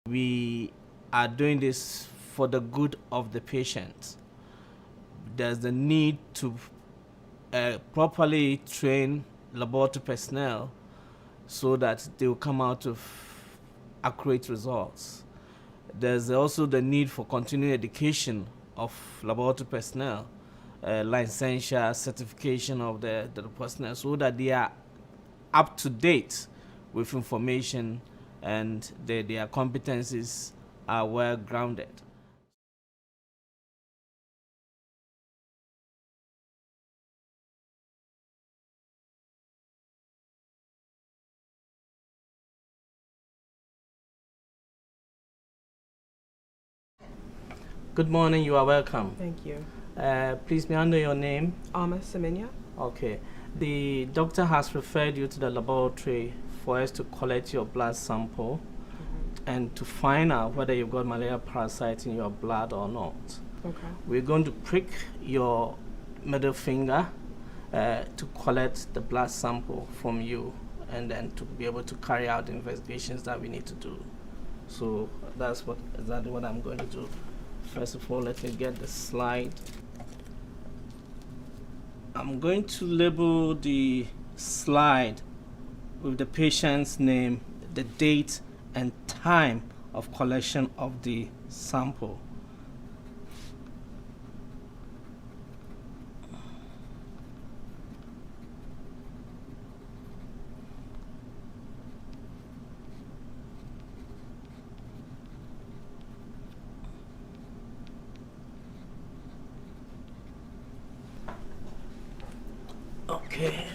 We are doing this for the good of the patient. There's the need to properly train laboratory personnel so that they will come out with accurate results. There's also the need for continuing education of laboratory personnel, licensure, certification of the personnel, so that they are up to date with information and their competencies are well grounded. Good morning, you are welcome. Thank you. Please may I know your name? Alma Semenya. Okay. The doctor has referred you to the laboratory for us to collect your blood sample and to find out whether you've got malaria parasite in your blood or not. Okay. We're going to prick your middle finger to collect the blood sample from you and then to be able to carry out the investigations that we need to do. So that's exactly what I'm going to do. First of all, let me get the slide. I'm going to label the slide with the patient's name, the date, and time of collection of the sample. Okay.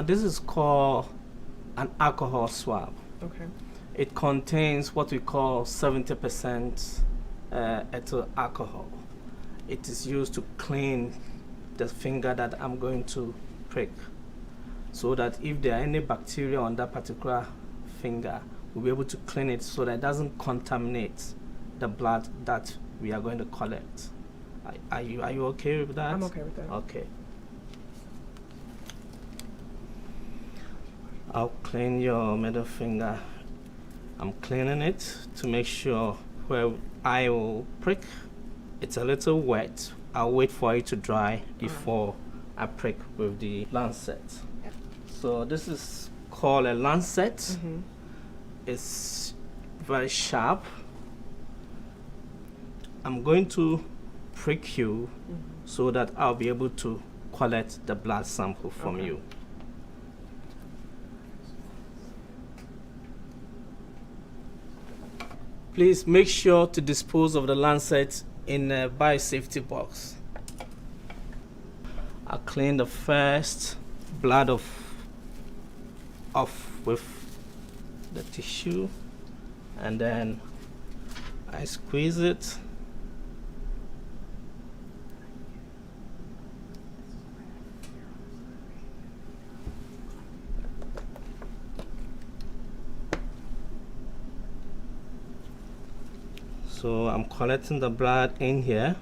This is called an alcohol swab. Okay. It contains what we call 70% ethyl alcohol. It is used to clean the finger that I'm going to prick, so that if there are any bacteria on that particular finger, we'll be able to clean it so that it doesn't contaminate the blood that we are going to collect. Are you okay with that? I'm okay with that. Okay. I'll clean your middle finger. I'm cleaning it to make sure where I will prick, it's a little wet. I'll wait for it to dry before I prick with the lancet. Yep. So this is called a lancet. Mm-hmm. It's very sharp. I'm going to prick you so that I'll be able to collect the blood sample from you. Please make sure to dispose of the lancet in a biosafety box. I'll clean the first blood off with the tissue, and then I squeeze it. So I'm collecting the blood in here.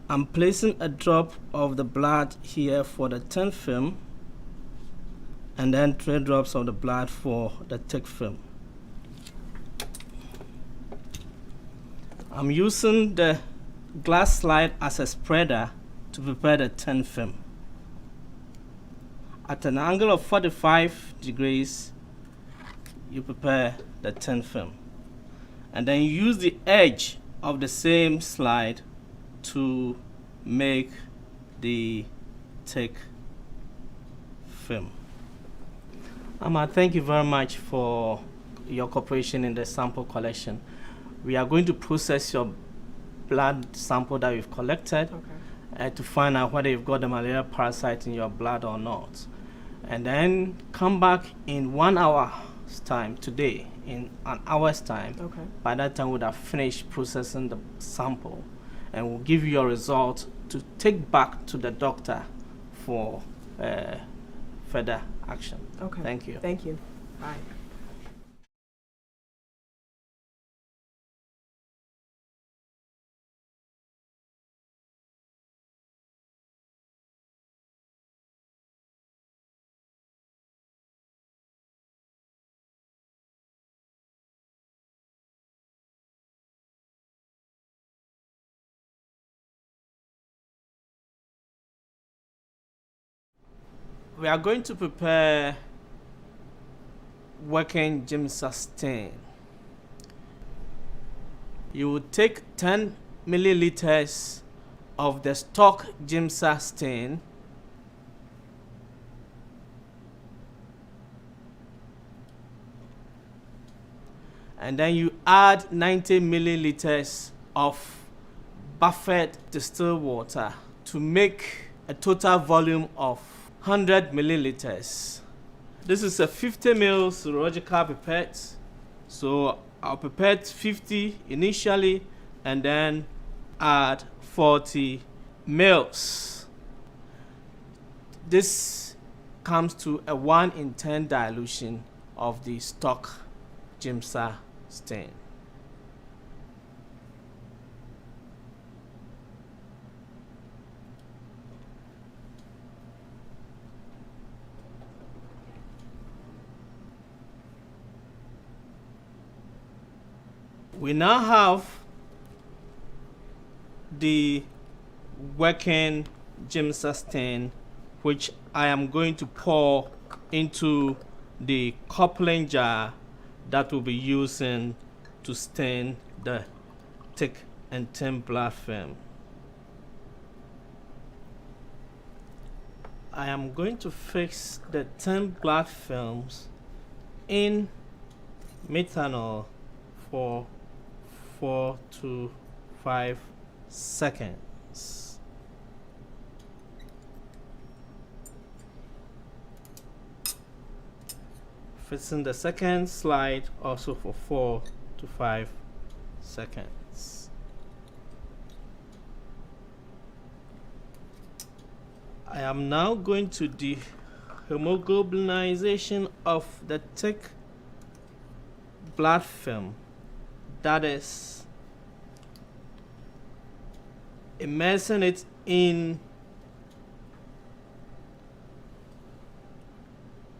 I'm placing a drop of the blood here for the thin film, and then 3 drops of the blood for the thick film. I'm using the glass slide as a spreader to prepare the thin film. At an angle of 45 degrees, you prepare the thin film. And then you use the edge of the same slide to make the thick film. Amma, thank you very much for your cooperation in the sample collection. We are going to process your blood sample that we've collected to find out whether you've got the malaria parasite in your blood or not. And then come back in 1 hour's time today, in an hour's time. Okay. By that time, we'll have finished processing the sample, and we'll give you your result to take back to the doctor for further action. Okay. Thank you. Thank you. Bye. We are going to prepare working gym sustain. You will take 10 milliliters of the stock gym sustain and then you add 90 milliliters of buffered distilled water to make a total volume of 100 milliliters. This is a 50 ml serological pipette, so I'll pipette 50 initially and then add 40 ml. This comes to a 1 in 10 dilution of the stock Gimsa stain. We now have the working Gimsa stain, which I am going to pour into the coupling jar that will be using to stain the thick and thin blood film. I am going to fix the thin blood films in methanol for 4 to 5 seconds. Fixing the second slide also for 4 to 5 seconds. I am now going to the hemoglobinization of the thick blood film, that is immersing it in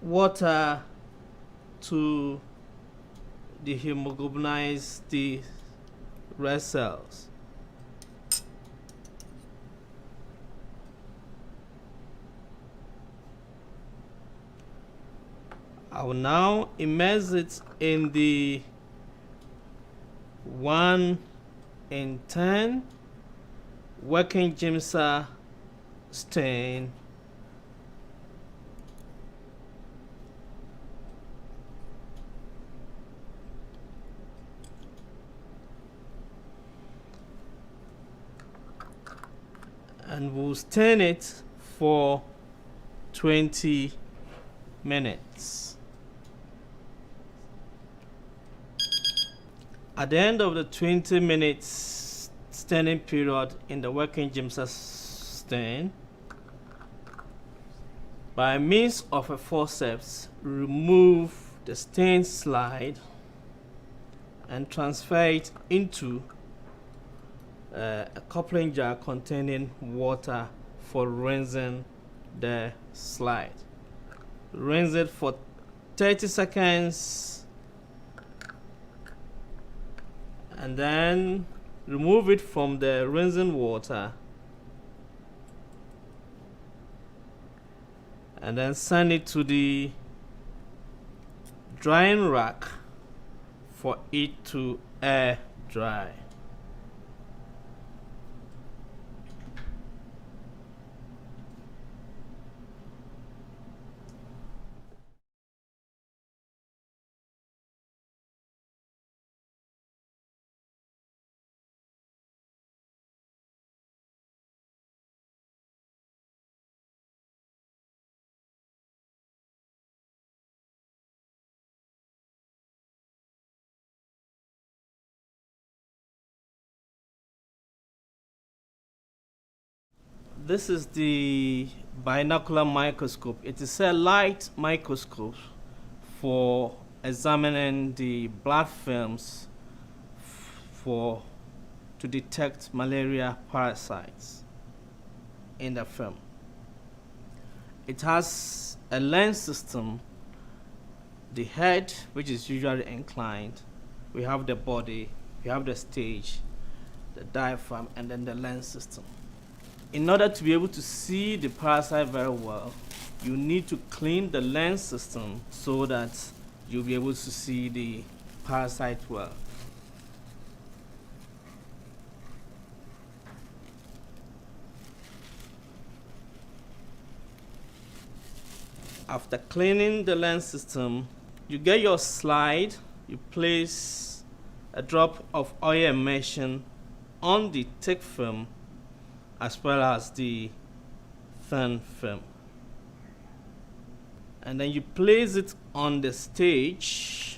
water to dehemoglobinize the red cells. I will now immerse it in the 1 in 10 working Gimsa stain and we'll stain it for 20 minutes. At the end of the 20 minutes staining period in the working Gimsa stain, by means of a forceps, remove the stain slide and transfer it into a coupling jar containing water for rinsing the slide. Rinse it for 30 seconds and then remove it from the rinsing water and then send it to the drying rack for it to air dry. This is the binocular microscope. It is a light microscope for examining the blood films to detect malaria parasites in the film. It has a lens system, the head, which is usually inclined. We have the body, we have the stage, the diaphragm, and then the lens system. In order to be able to see the parasite very well, you need to clean the lens system so that you'll be able to see the parasite well. After cleaning the lens system, you get your slide, you place a drop of oil emulsion on the thick film as well as the thin film. And then you place it on the stage,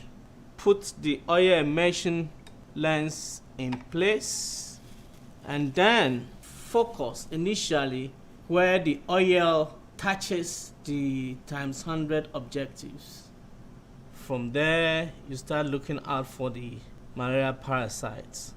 put the oil emulsion lens in place, and then focus initially where the oil touches the ×100 objectives. From there, you start looking out for the malaria parasites.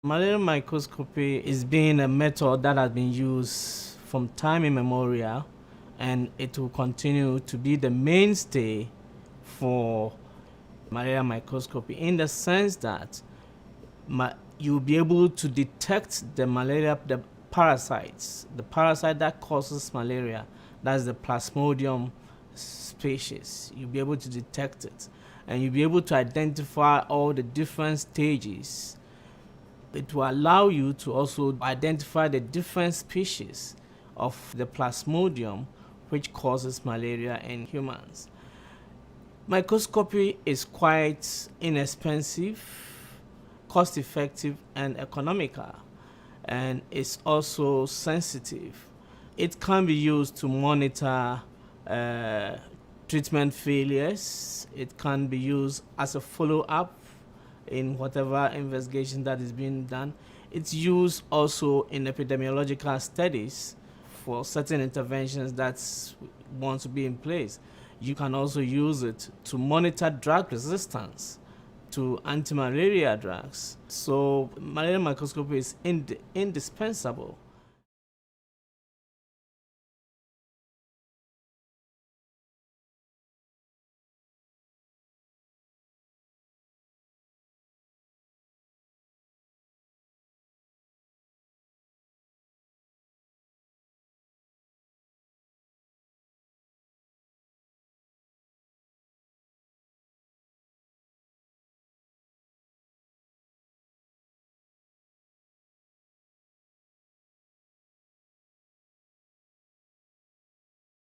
Malaria microscopy is being a method that has been used from time immemorial, and it will continue to be the mainstay for malaria microscopy in the sense that you'll be able to detect the parasites, the parasite that causes malaria, that's the Plasmodium species. You'll be able to detect it, and you'll be able to identify all the different stages. It will allow you to also identify the different species of the Plasmodium which causes malaria in humans. Microscopy is quite inexpensive, cost-effective, and economical, and it's also sensitive. It can be used to monitor treatment failures. It can be used as a follow-up in whatever investigation that is being done. It's used also in epidemiological studies for certain interventions that want to be in place. You can also use it to monitor drug resistance to anti-malaria drugs. So malaria microscopy is indispensable.